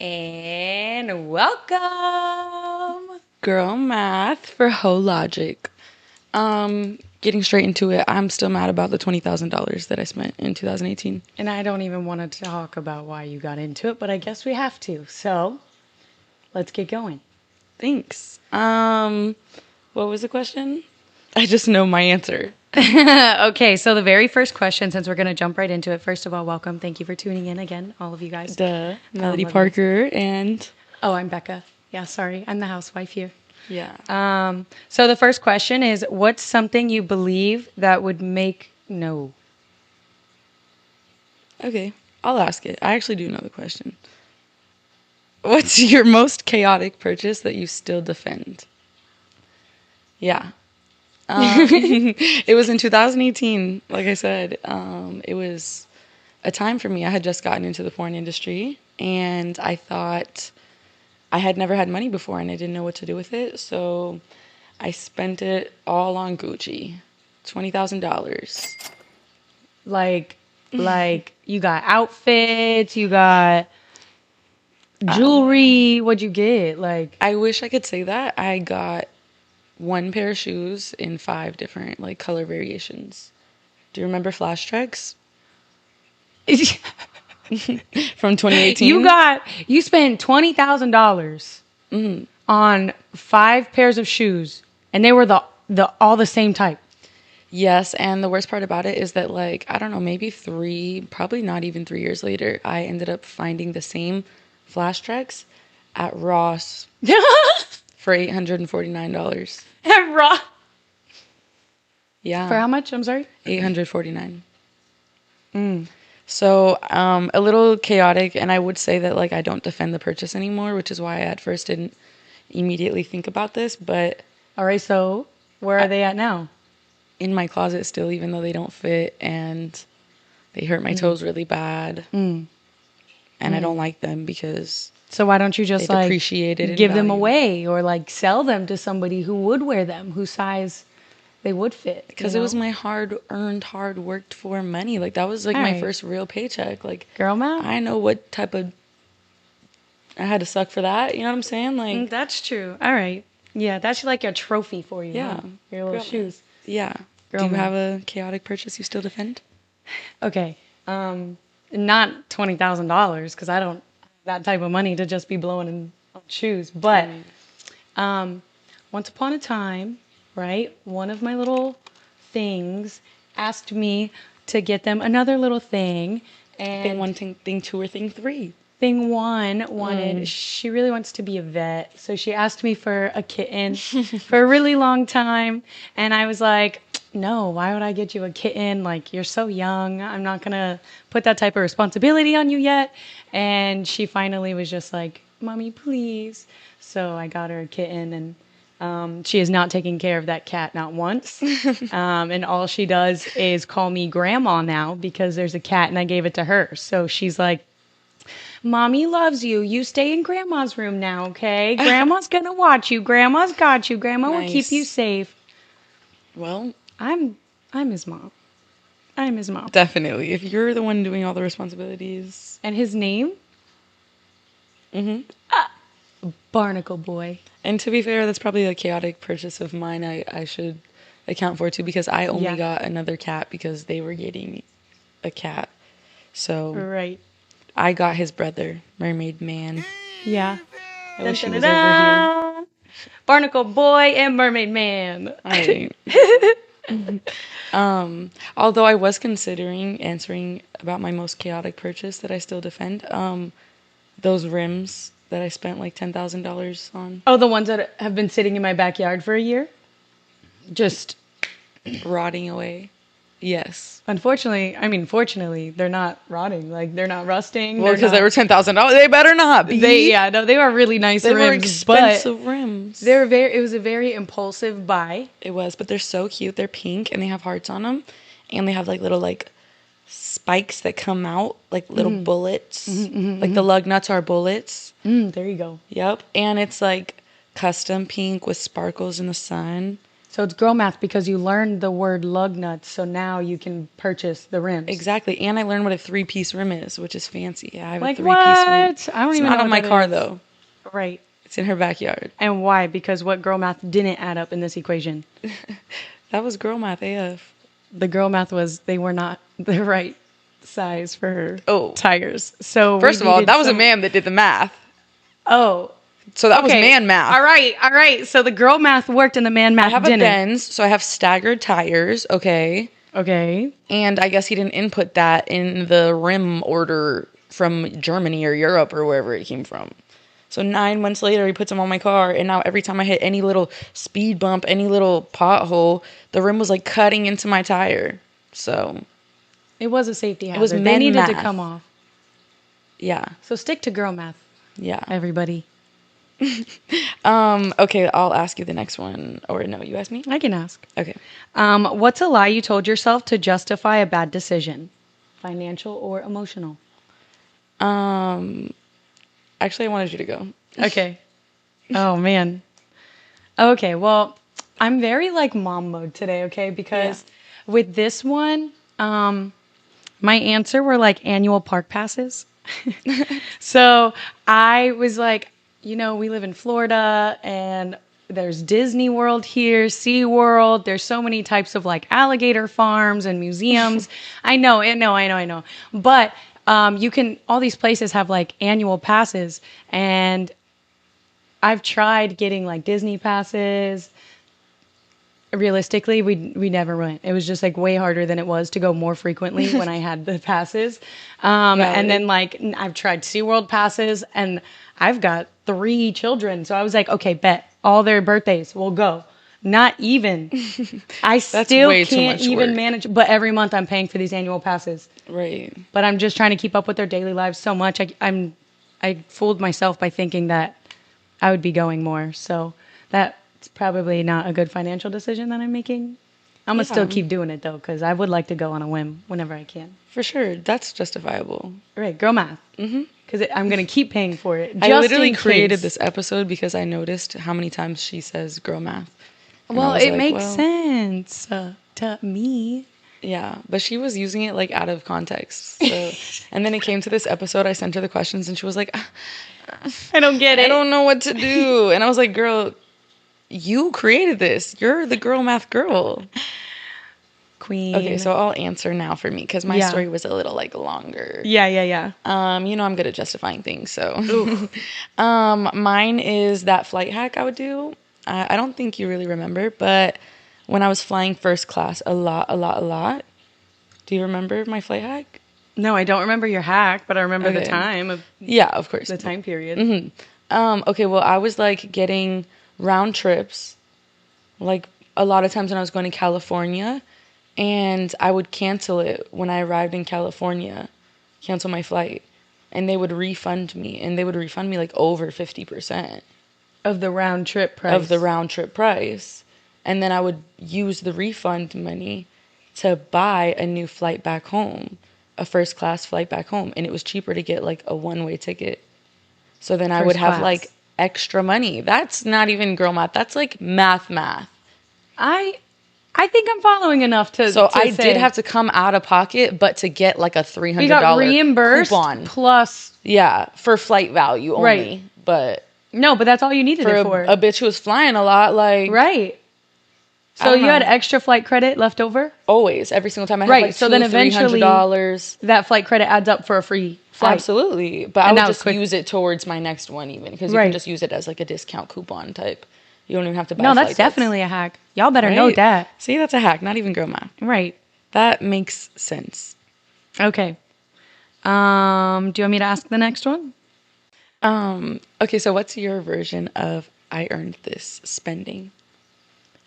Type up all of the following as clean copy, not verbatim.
And welcome. Girl math for whole logic. Getting straight into it, I'm still mad about the $20,000 that I spent in 2018. And I don't even want to talk about why you got into it, but I guess we have to. So let's get going. Thanks. What was the question? I just know my answer. Okay, so the very first question, since we're going to jump right into it, first of all, welcome. Thank you for tuning in again, all of you guys. Melody Parker and... Oh, I'm Becca. Yeah, sorry. I'm the housewife here. Yeah. So the first question is, what's something you believe that would make... No. Okay, I'll ask it. I actually do know the question. What's your most chaotic purchase that you still defend? Yeah. It was in 2018, like I said. It was a time for me. I had just gotten into the porn industry, and I thought I had never had money before, and I didn't know what to do with it. So I spent it all on Gucci, $20,000. Like you got outfits, you got jewelry. What'd you get? Like, I wish I could say that. I got one pair of shoes in 5 different color variations. Do you remember Flash Treks from 2018? you spent $20,000 on 5 pairs of shoes, and they were all the same type. Yes, and the worst part about it is that I don't know, maybe probably not even 3 years later, I ended up finding the same Flash Treks at Ross for $849. At Ross. Yeah. For how much? I'm sorry? $849. So, a little chaotic, and I would say that I don't defend the purchase anymore, which is why I at first didn't immediately think about this, but All right, so where are they at now? in my closet still, even though they don't fit and they hurt my toes really bad. And I don't like them because So why don't you just they depreciated in give them value. away or sell them to somebody who would wear them, whose size they would fit? Because it was my hard-earned, hard-worked-for money. That was my right. first real paycheck. Girl math? I know what type of... I had to suck for that. You know what I'm saying? That's true. All right. Yeah, that's like a trophy for you. Yeah. Huh? Your little shoes. Yeah. Girl Do you math. have a chaotic purchase you still defend? Okay. Not $20,000 because I don't have that type of money to just be blowing on shoes. But once upon a time, right, one of my little things asked me to get them another little thing. And Thing 1, thing 2, or thing 3? Thing 1 wanted, she really wants to be a vet. So she asked me for a kitten for a really long time. And I was like, no, why would I get you a kitten? You're so young. I'm not going to put that type of responsibility on you yet. And she finally was just like, Mommy, please. So I got her a kitten, and she is not taking care of that cat, not once. And all she does is call me grandma now because there's a cat and I gave it to her. So she's like, Mommy loves you. You stay in Grandma's room now, okay? Grandma's gonna watch you. Grandma's got you. Grandma will keep you safe. Well, I'm his mom. I'm his mom. definitely. If you're the one doing all the responsibilities. And his name? Barnacle Boy. And to be fair, that's probably a chaotic purchase of mine. I should account for too, because I only got another cat because they were getting a cat. So Right. I got his brother, Mermaid Man. Yeah. I wish he was over here. Barnacle Boy and Mermaid Man. I although I was considering answering about my most chaotic purchase that I still defend. Those rims that I spent $10,000 on. Oh, the ones that have been sitting in my backyard for a year? Just Rotting away. Yes. fortunately, they're not rotting. They're not rusting. Well, because they were $10,000. They better not be. They were really nice They rims. were expensive rims. It was a very impulsive buy. It was, but they're so cute. They're pink and they have hearts on them, and they have little spikes that come out little bullets. The lug nuts are bullets. There you go. Yep, and it's custom pink with sparkles in the sun. So it's girl math because you learned the word lug nuts, so now you can purchase the rims. Exactly. And I learned what a 3-piece rim is, which is fancy. I have Like a 3-piece rim. what? I don't It's even not know on what my that car, is. though. Right. It's in her backyard. And why? Because what girl math didn't add up in this equation? That was girl math AF. The girl math was they were not the right size for her Oh. tires. So First we of all, needed that was a some- man that did the math. Oh. So that was Okay. man math. All right. So the girl math worked and the man math I have didn't. a Benz, so I have staggered tires, okay? Okay. And I guess he didn't input that in the rim order from Germany or Europe or wherever it came from. So 9 months later, he puts them on my car, and now every time I hit any little speed bump, any little pothole, the rim was like cutting into my tire. So It was a safety hazard. was They men needed to math. come off. yeah, So stick to girl math, yeah. everybody. Okay, I'll ask you the next one. Or no, you ask me? I can ask. Okay. What's a lie you told yourself to justify a bad decision? Financial or emotional? Actually, I wanted you to go. Okay. Oh, man. Okay, well, I'm very like mom mode today, okay? Because with this one, my answer were like annual park passes. So I was like, you know, we live in Florida and there's Disney World here, Sea World. There's so many types of like alligator farms and museums. I know. But you can, all these places have like annual passes, and I've tried getting like Disney passes. Realistically, we never went. It was just like way harder than it was to go more frequently when I had the passes. And then like I've tried SeaWorld passes, and I've got 3 children. So I was like, okay, bet all their birthdays we'll go. Not even. I still way too can't much even work. manage. But every month I'm paying for these annual passes. Right. But I'm just trying to keep up with their daily lives so much. I fooled myself by thinking that I would be going more. So that's probably not a good financial decision that I'm making. I'm going to still keep doing it, though, because I would like to go on a whim whenever I can. For sure. That's justifiable. Right, girl math. Because I'm going to keep paying for it. I just literally in created case. this episode because I noticed how many times she says girl math. And I Well, was it like, makes well, sense to me. Yeah, but she was using it like out of context. So, and then it came to this episode, I sent her the questions and she was like, I don't get it. I don't know what to do. And I was like, girl, you created this. You're the girl math girl. Queen. Okay, so I'll answer now for me because my Yeah. story was a little like longer. Yeah. You know I'm good at justifying things, so. Mine is that flight hack I would do. I don't think you really remember, but when I was flying first class a lot. Do you remember my flight hack? No, I don't remember your hack, but I remember the Okay. time of Yeah, of course. the time period. Okay, well, I was like getting round trips, like a lot of times when I was going to California, and I would cancel it when I arrived in California, cancel my flight, and they would refund me, and they would refund me like over 50% Of the round trip price. of the round trip price. And then I would use the refund money to buy a new flight back home, a first class flight back home. And it was cheaper to get like a one-way ticket. So then I would First have class. like extra money. That's not even girl math. That's like math. I think I'm following enough to. So to I say did have to come out of pocket, but to get like a $300 we got reimbursed coupon. plus. Yeah, for flight value only. Right. But No, but that's all you needed for it for. a bitch who was flying a lot, like Right. I So don't you know. had extra flight credit left over. always, every single time I had Right, like so then eventually- $300. That flight credit adds up for a free flight. Absolutely. But I And would that was just quick. use it towards my next one even. Because you Right. can just use it as like a discount coupon type. You don't even have to buy No, flight that's tickets. definitely a hack. Y'all better know Right? that. See, that's a hack. Not even girl math. Right. That makes sense. Okay. Do you want me to ask the next one? Okay, so what's your version of I earned this spending?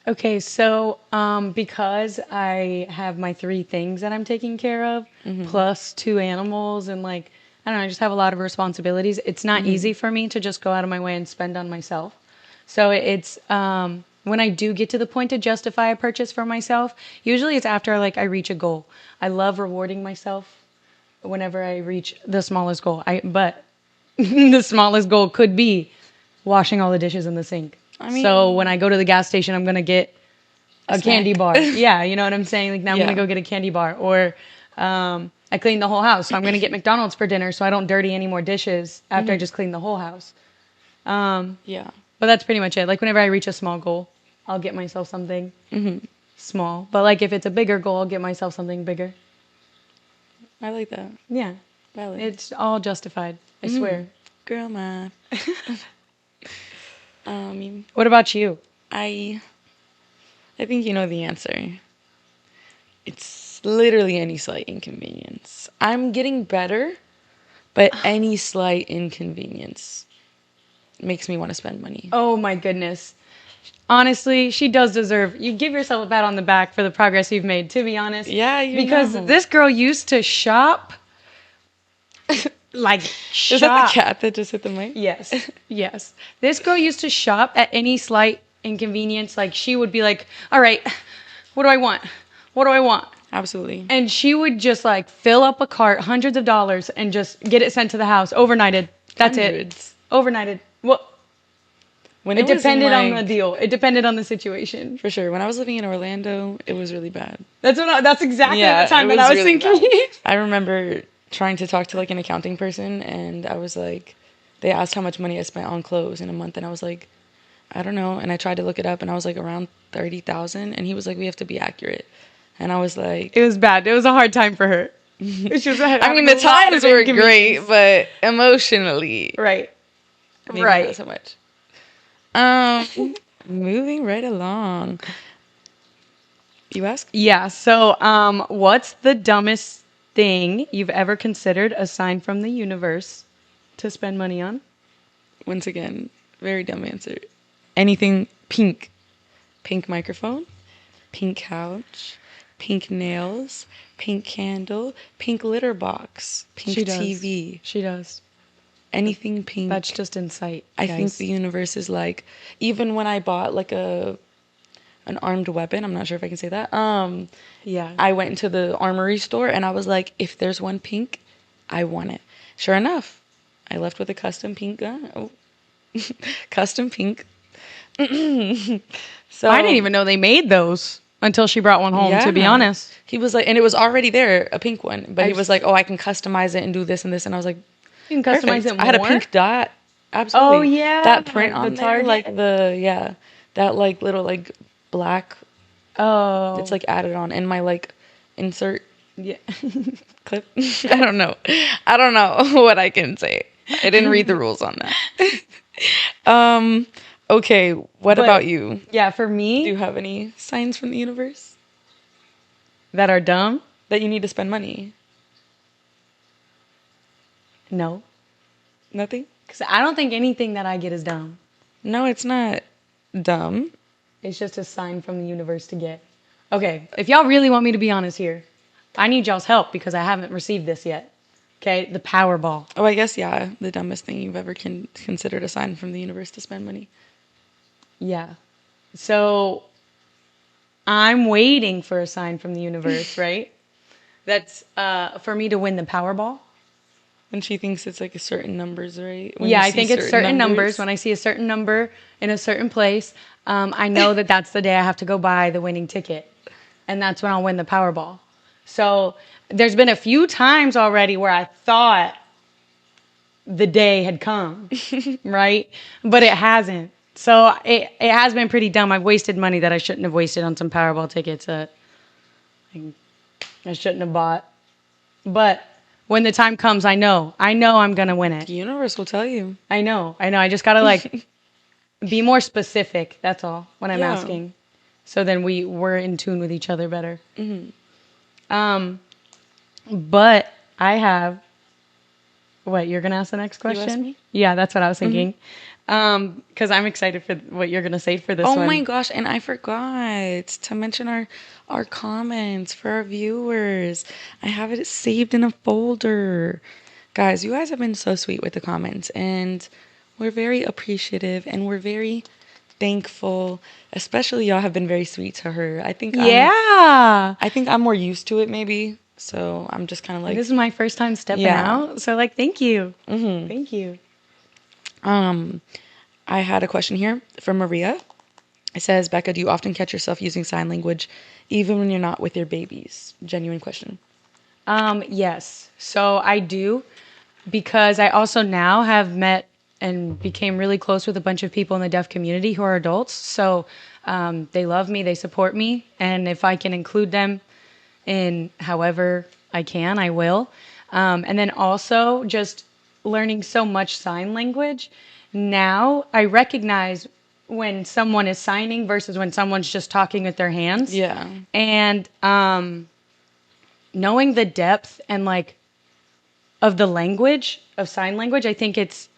Okay, so because I have my 3 things that I'm taking care of, plus 2 animals, and like I don't know, I just have a lot of responsibilities. It's not easy for me to just go out of my way and spend on myself. So it's when I do get to the point to justify a purchase for myself, usually it's after like I reach a goal. I love rewarding myself whenever I reach the smallest goal. But the smallest goal could be washing all the dishes in the sink. I mean- so when I go to the gas station, I'm gonna get a candy bar. Yeah, you know what I'm saying? Like now I'm Yeah. going to go get a candy bar. Or I cleaned the whole house, so I'm going to get McDonald's for dinner so I don't dirty any more dishes after I just clean the whole house. Yeah. But that's pretty much it. Like whenever I reach a small goal, I'll get myself something small. But like if it's a bigger goal, I'll get myself something bigger. I like that. Yeah. Valid. It's all justified. I swear. Girl math. What about you? I think you know the answer. It's literally any slight inconvenience. I'm getting better, but any slight inconvenience makes me want to spend money. Oh my goodness. Honestly, she does deserve. You give yourself a pat on the back for the progress you've made, to be honest. Yeah, because this girl used to shop. Like shop. Is that the cat that just hit the mic? Yes. Yes. This girl used to shop at any slight inconvenience. Like she would be like, all right, what do I want? What do I want? Absolutely. And she would just like fill up a cart, hundreds of dollars, and just get it sent to the house overnighted. That's Hundreds. it. Overnighted. Well, When it was depended on the like- deal. It depended on the situation. For sure. When I was living in Orlando, it was really bad. That's exactly the time it that I was really thinking. bad. I remember trying to talk to like an accounting person, and I was like, they asked how much money I spent on clothes in a month, and I was like, I don't know. And I tried to look it up, and I was like around 30,000, and he was like, we have to be accurate. And I was like, It was bad. It was a hard time for her. She was I mean, the times were great, but emotionally, Right. maybe Right. not so much. Moving right along. You ask? Yeah. So, what's the dumbest thing you've ever considered a sign from the universe to spend money on? Once again, very dumb answer. Anything pink. Pink microphone, pink couch, pink nails, pink candle, pink litter box, pink She does. TV. She does. Anything pink. That's just insight. I think guys. the universe is like, even when I bought like an armed weapon, I'm not sure if I can say that. Yeah. I went into the armory store and I was like, if there's one pink, I want it. Sure enough, I left with a custom pink gun. Oh. Custom pink. So I didn't even know they made those until she brought one home, to be Yeah. honest. He was like, and it was already there, a pink one. But he I've- was like, oh, I can customize it and do this and this. And I was like, You can customize perfect. it more. I had a pink dot. Absolutely. Oh, yeah. That print The on there, Target. like that like little like black, Oh. it's like added on in my like insert Yeah. clip. I don't know. I don't know what I can say. I didn't read the rules on that. Okay, what But- about you? Yeah, for me, Do you have any signs from the universe that are dumb, that you need to spend money? no. Nothing? Because I don't think anything that I get is dumb. No, it's not dumb. It's just a sign from the universe to get. Okay, if y'all really want me to be honest here, I need y'all's help because I haven't received this yet. Okay, the Powerball. Oh, I guess, yeah, the dumbest thing you've ever considered a sign from the universe to spend money. Yeah. So I'm waiting for a sign from the universe, right? That's for me to win the Powerball. And she thinks it's like a certain numbers, right? When Yeah, you I see think it's certain numbers. When I see a certain number in a certain place, I know that that's the day I have to go buy the winning ticket. And that's when I'll win the Powerball. So there's been a few times already where I thought the day had come, right? But it hasn't. So it has been pretty dumb. I've wasted money that I shouldn't have wasted on some Powerball tickets that I shouldn't have bought. But when the time comes, I know I'm going to win it. The universe will tell you. I know. I just got to like be more specific. That's all when I'm Yeah. asking. So then we're in tune with each other better. But I have, what, you're going to ask the next question? ask me? Yeah, that's what I was thinking. Because I'm excited for what you're going to say for this Oh one. my gosh, and I forgot to mention our comments for our viewers. I have it saved in a folder. Guys, you guys have been so sweet with the comments, and we're very appreciative, and we're very thankful. Especially y'all have been very sweet to her. I think Yeah. I'm more used to it maybe. So I'm just kind of like, This is my first time stepping Yeah. out. So like, thank you. Thank you. I had a question here from Maria. It says, Becca, do you often catch yourself using sign language even when you're not with your babies? Genuine question. Yes. So I do, because I also now have met and became really close with a bunch of people in the deaf community who are adults. So they love me, they support me, and if I can include them in however I can, I will. And then also just learning so much sign language. Now I recognize when someone is signing versus when someone's just talking with their hands. Yeah. And knowing the depth and like of the language of sign language, I think it's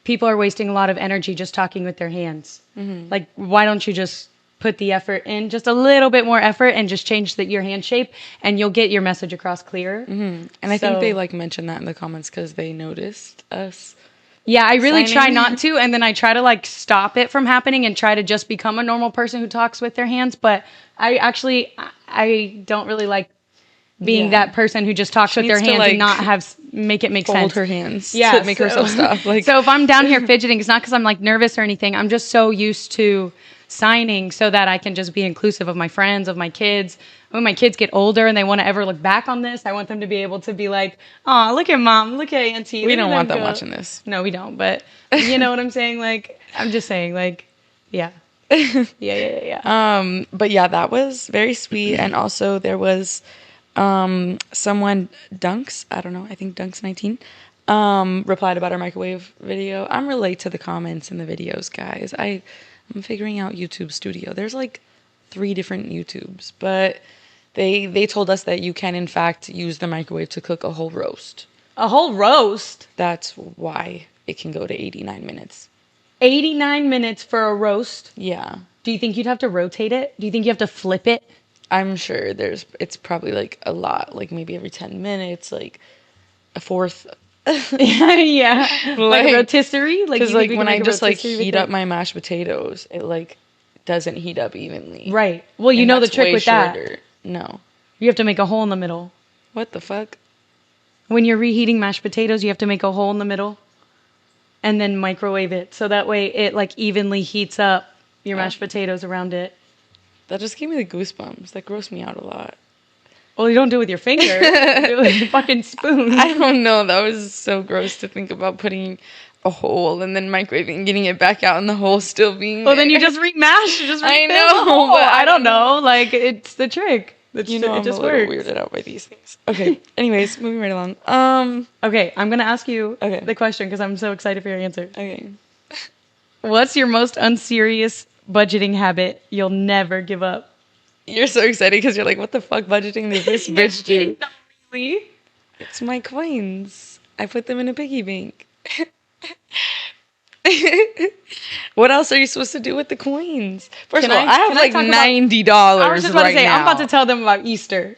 people are wasting a lot of energy just talking with their hands. Like, why don't you just put the effort in, just a little bit more effort, and just change your hand shape, and you'll get your message across clearer. And I think they like mentioned that in the comments because they noticed us. Yeah, I really try signing. not to, and then I try to like stop it from happening and try to just become a normal person who talks with their hands. But I don't really like being that person who just talks with their needs to, hands and like, not make it make Fold sense. her hands Yeah, to make herself stop. Like, so if I'm down here fidgeting, it's not because I'm like nervous or anything. I'm just so used to signing so that I can just be inclusive of my friends, of my kids. When my kids get older and they want to ever look back on this, I want them to be able to be like, "Oh, look at mom, look at auntie." we don't want them watching this. No, we don't. But you know what I'm saying? Like, I'm just saying, like, yeah. Yeah. But yeah, that was very sweet. And also there was someone, Dunks, I don't know, I think Dunks19, replied about our microwave video. I'm really late to the comments in the videos, guys. I'm figuring out YouTube Studio. There's like 3 different YouTubes, but they told us that you can in fact use the microwave to cook a whole roast. A whole roast? That's why it can go to 89 minutes. 89 minutes for a roast? Yeah. Do you think you'd have to rotate it? Do you think you have to flip it? I'm sure it's probably like a lot, like maybe every 10 minutes, like a fourth. Yeah. Like a rotisserie? Because you like think when we I can make a just like rotisserie with heat it? up my mashed potatoes, it like doesn't heat up evenly. Right. Well, you And know the that's trick way with that. shorter. No. You have to make a hole in the middle. What the fuck? When you're reheating mashed potatoes, you have to make a hole in the middle and then microwave it. So that way it like evenly heats up your mashed potatoes around it. That just gave me the goosebumps. That grossed me out a lot. Well, you don't do it with your finger. You do it with a fucking spoon. I don't know. That was so gross to think about putting a hole and then microwaving and getting it back out and the hole still being Well, then you there. just remash. You just I refill know, the hole. but I don't know. Like, it's the trick. You know, it I'm just a little works. weirded out by these things. Okay. Anyways, moving right along. Okay, I'm going to ask you Okay. the question because I'm so excited for your answer. Okay. What's your most unserious budgeting habit you'll never give up? You're so excited because you're like, what the fuck budgeting does this bitch do? Not really. It's my coins. I put them in a piggy bank. What else are you supposed to do with the coins? First Can of all, I- I have can I like talk about- $90 I was just about right to say, now. I'm about to tell them about Easter.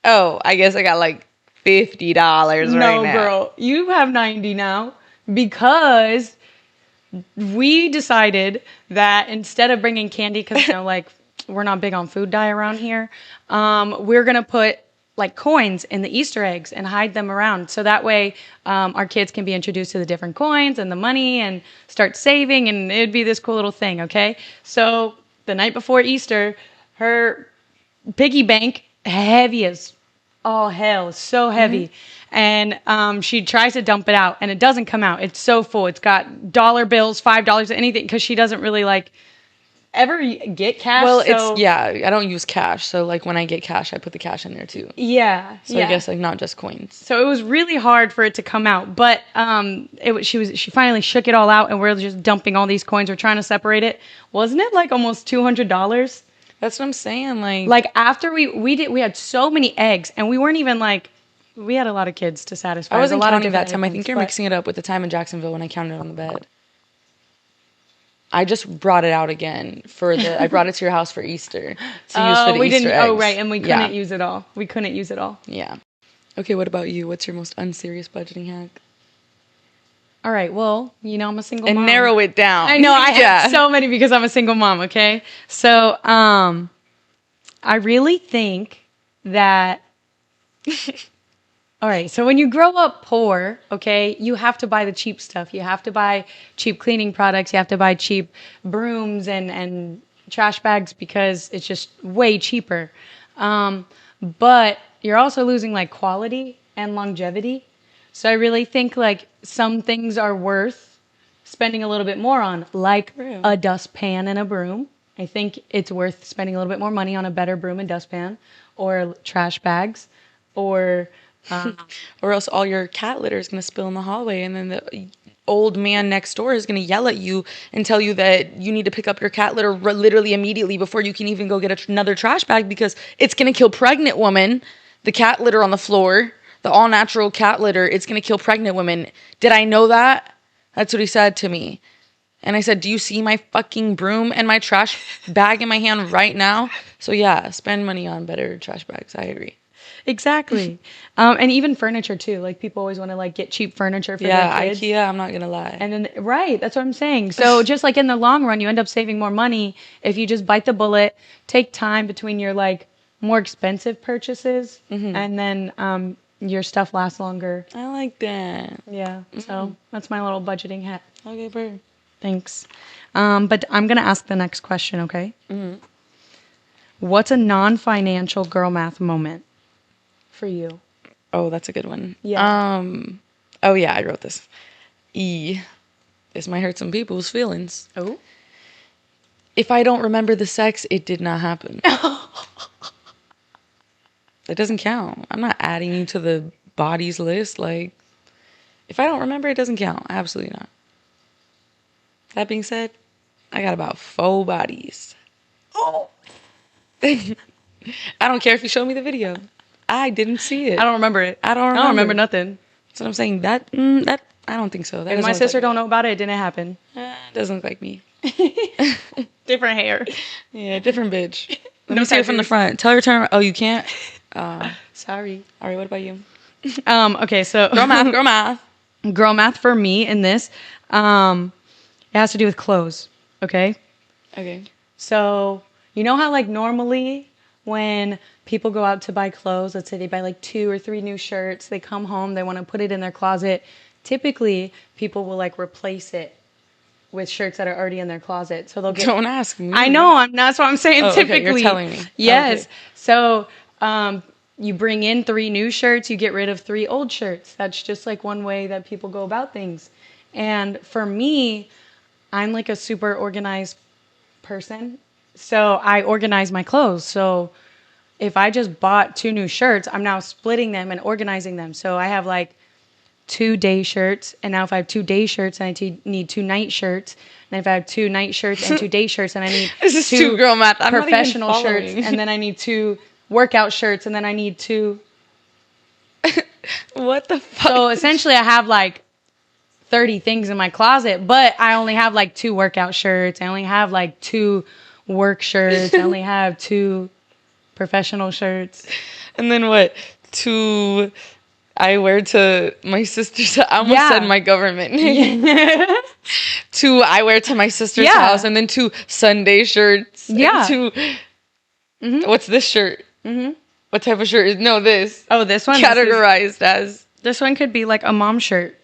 Oh, I guess I got like $50 right now. No, girl, you have 90 now because we decided that instead of bringing candy, because like we're not big on food dye around here, we're gonna put like coins in the Easter eggs and hide them around, so that way our kids can be introduced to the different coins and the money and start saving, and it'd be this cool little thing. Okay, so the night before Easter, her piggy bank heavy as all hell, it's so heavy. And she tries to dump it out and it doesn't come out. It's so full. It's got dollar bills, $5, anything, because she doesn't really like ever get cash. Well, so, it's, yeah, I don't use cash. So like when I get cash, I put the cash in there too. Yeah. So I guess like not just coins. So it was really hard for it to come out, but she finally shook it all out, and we're just dumping all these coins. We're trying to separate it. Wasn't it like almost $200? That's what I'm saying. Like after we had so many eggs, and we weren't even like, we had a lot of kids to satisfy. I wasn't a lot counting of that different time. I think items, you're but- mixing it up with the time in Jacksonville when I counted on the bed. I just brought it out again I brought it to your house for Easter to use for the we Easter didn't. eggs. Oh, right, and we couldn't Yeah. use it all. We couldn't use it all. Yeah. Okay, what about you? What's your most unserious budgeting hack? All right. Well, I'm a single And mom. narrow it down. I know. I Yeah. have so many because I'm a single mom. Okay. So, I really think that. All right. So when you grow up poor, okay, you have to buy the cheap stuff. You have to buy cheap cleaning products. You have to buy cheap brooms and trash bags because it's just way cheaper. But you're also losing like quality and longevity. So I really think like some things are worth spending a little bit more on, like a dustpan and a broom. I think it's worth spending a little bit more money on a better broom and dustpan, or trash bags, or or else all your cat litter is going to spill in the hallway, and then the old man next door is going to yell at you and tell you that you need to pick up your cat litter literally immediately before you can even go get another trash bag, because it's going to kill pregnant women. The cat litter on the floor, the all natural cat litter, it's going to kill pregnant women. Did I know that? That's what he said to me. And I said, do you see my fucking broom and my trash bag in my hand right now? So yeah, spend money on better trash bags. I agree. Exactly. And even furniture too. Like people always want to like get cheap furniture for their kids. IKEA, I'm not going to lie. And then, right, that's what I'm saying. So just like in the long run, you end up saving more money if you just bite the bullet, take time between your like more expensive purchases, and then your stuff lasts longer. I like that. Yeah. So that's my little budgeting hack. Okay, bird. Thanks. But I'm going to ask the next question, okay? What's a non-financial girl math moment for you? Oh, that's a good one. Yeah. Oh, yeah, I wrote this. This might hurt some people's feelings. Oh? If I don't remember the sex, it did not happen. That doesn't count. I'm not adding you to the bodies list. Like, if I don't remember, it doesn't count. Absolutely not. That being said, I got about 4 bodies. Oh. I don't care if you show me the video. I didn't see it. I don't remember it. I don't remember nothing. That's what I'm saying. That I don't think so. That If my sister don't know about it, it didn't happen. It doesn't look like me. Different hair. Yeah, different bitch. Let me see it from the front. Tell her to turn around. Oh, you can't? Sorry. All right, what about you? Okay, so Girl math. Girl math for me in this, it has to do with clothes. Okay. Okay. So you know how like normally when people go out to buy clothes, let's say they buy like 2 or 3 new shirts, they come home, they want to put it in their closet. Typically, people will like replace it with shirts that are already in their closet. So they'll get. Don't ask me. I know. That's what I'm saying. Typically, okay, you're telling me. Yes. Okay. So you bring in 3 new shirts, you get rid of 3 old shirts. That's just like one way that people go about things. And for me, I'm like a super organized person. So I organize my clothes. So if I just bought 2 new shirts, I'm now splitting them and organizing them. So I have like 2 day shirts. And now if I have 2 day shirts, then I need 2 night shirts. And if I have 2 night shirts and 2 day shirts, then I need this is 2 too girl math. I'm professional not even shirts. following. And then I need 2 workout shirts. And then I need 2. What the fuck? So essentially I have like 30 things in my closet, but I only have like 2 workout shirts. I only have like 2 work shirts. I only have 2 professional shirts. And then what? 2 I wear to my sister's. I almost said my government name. 2 I wear to my sister's house, and then 2 Sunday shirts. Yeah. And 2. What's this shirt? What type of shirt is? No, this. Oh, this one Categorized as. This one could be like a mom shirt.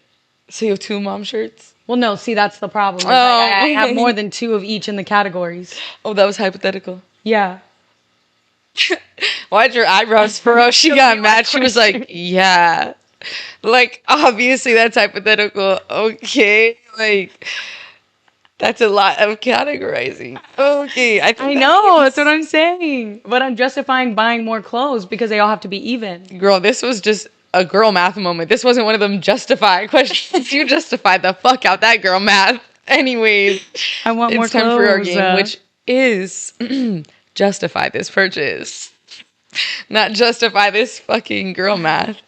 So you have 2 mom shirts? Well, no. See, that's the problem. Oh. I have more than 2 of each in the categories. Oh, that was hypothetical. Yeah. Why'd your eyebrows furrow? She got mad. She was like, yeah. Like, obviously that's hypothetical. Okay. Like, that's a lot of categorizing. Okay. I know. That's what I'm saying. But I'm justifying buying more clothes because they all have to be even. Girl, this was just a girl math moment. This wasn't one of them justify questions. You justified the fuck out that girl math. Anyways. I want more it's clothes. time for our game, which is justify this purchase. Not justify this fucking girl math.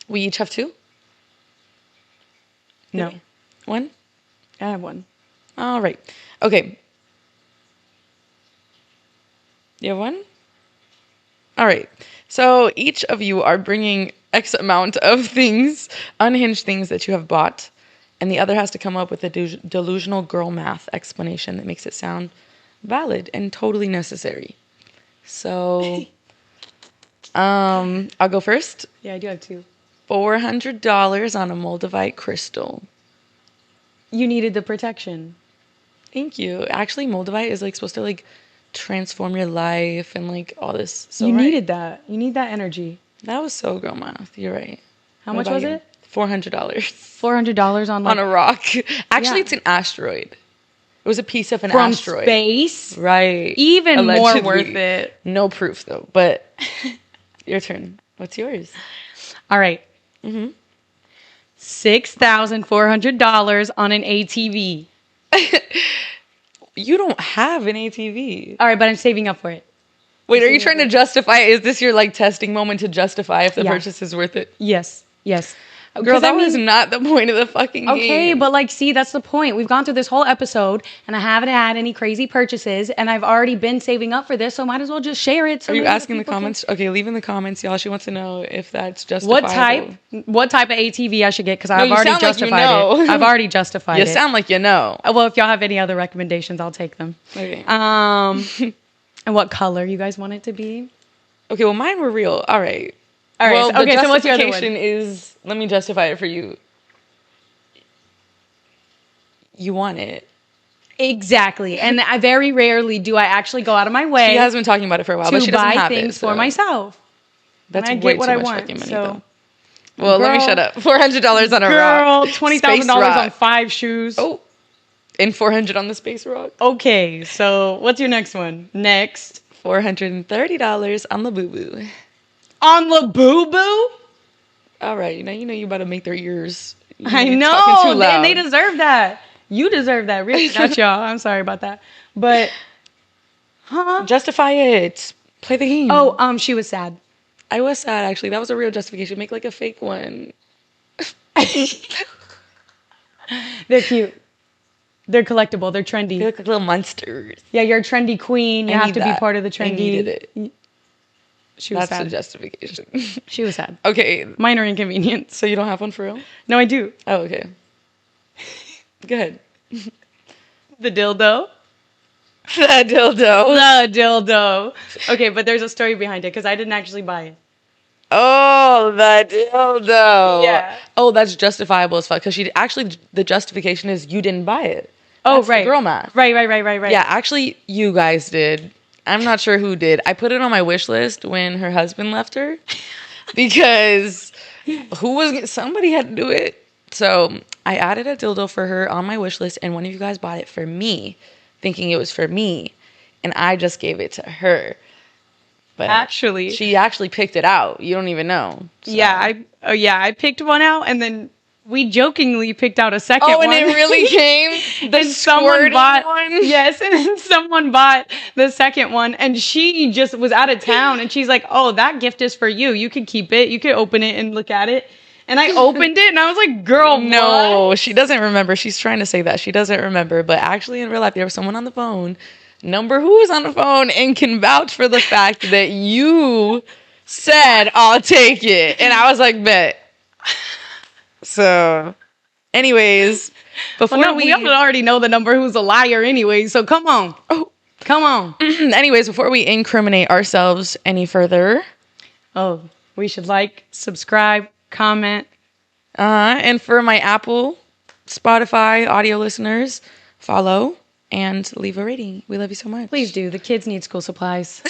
We each have 2? No. 1? I have 1. All right. Okay. You have 1? All right. So each of you are bringing X amount of things, unhinged things that you have bought, and the other has to come up with a delusional girl math explanation that makes it sound valid and totally necessary. So, I'll go first. Yeah, I do have 2. $400 on a Moldavite crystal. You needed the protection. Thank you. Actually, Moldavite is like supposed to like transform your life and like all this. So You right. needed that. You need that energy. That was so girl math. You're right. How What much about was you? it? $400 $400 on like on a rock. Actually, Yeah. it's an asteroid. It was a piece of an from asteroid. space. Right. Even Allegedly. more worth it. No proof though. But your turn. What's yours? All right. Mm-hmm. $6,400 on an ATV. You don't have an ATV. All right, but I'm saving up for it. Wait, are you trying to justify? Is this your like testing moment to justify if the Yeah. purchase is worth it? Yes. Girl, that was not the point of the fucking game. Okay, but like, see, that's the point. We've gone through this whole episode, and I haven't had any crazy purchases, and I've already been saving up for this, so might as well just share it. So Are you maybe asking in the people can- comments? Okay, leave in the comments, y'all. She wants to know if that's justifiable. What type of ATV I should get? Because I've you already sound like you justified know. it. I've already justified You it. sound like you know. Well, if y'all have any other recommendations, I'll take them. Okay. And what color you guys want it to be? Okay, well, mine were real. All right. All right. Well, Okay. the So what's your other justification one? is, let me justify it for you. You want it. Exactly. And I very rarely do I actually go out of my way She has been talking about it for a while, but to she doesn't buy have things it. for myself. That's and I way get what too I much want. fucking money, So, though. Well, let me girl- shut up. $400 on a girl, rock. $20,000 Space rock. on 5 shoes. Oh, and $400 on the space rock. Okay. So what's your next one? Next. $430 on the boo boo. On the boo boo? All right, you know you about to make their ears. I You're know. talking too loud. They deserve that. You deserve that. Really, not y'all. I'm sorry about that. But, Justify it. Play the game. Oh, she was sad. I was sad actually. That was a real justification. Make like a fake one. They're cute. They're collectible. They're trendy. They look like little monsters. Yeah, you're a trendy queen. You I have need to be that. part of the trendy. I needed it. She was That's the sad. justification. She was sad. Okay, Minor inconvenience. so you don't have one for real? No, I do. Oh, okay. Go ahead. The dildo. The dildo. The dildo. Okay, but there's a story behind it because I didn't actually buy it. Oh, the dildo. Yeah. Oh, that's justifiable as fuck. Because the justification is you didn't buy it. Oh, That's the right. girl math. Right. Yeah, actually, you guys did. I'm not sure who did. I put it on my wish list when her husband left her because somebody had to do it. So I added a dildo for her on my wish list, and one of you guys bought it for me, thinking it was for me, and I just gave it to her. But Actually. she actually picked it out. You don't even know. So. Yeah, I picked one out, and then we jokingly picked out a second Oh, one. and it really came? The And someone squirting bought one? Yes, and then someone bought the second one, and she just was out of town, and she's like, "Oh, that gift is for you. You could keep it. You could open it and look at it." And I opened it, and I was like, "Girl, No, what?" she doesn't remember. She's trying to say that. She doesn't remember. But actually, in real life, there was someone on the phone, number who was on the phone, and can vouch for the fact that you said, I'll take it. And I was like, bet. So, anyways, before We already know the number who's a liar anyway, so come on. Oh. Come on. Anyways, before we incriminate ourselves any further, Oh, we should like, subscribe, comment. and for my Apple, Spotify audio listeners, follow and leave a rating. We love you so much. Please do. The kids need school supplies.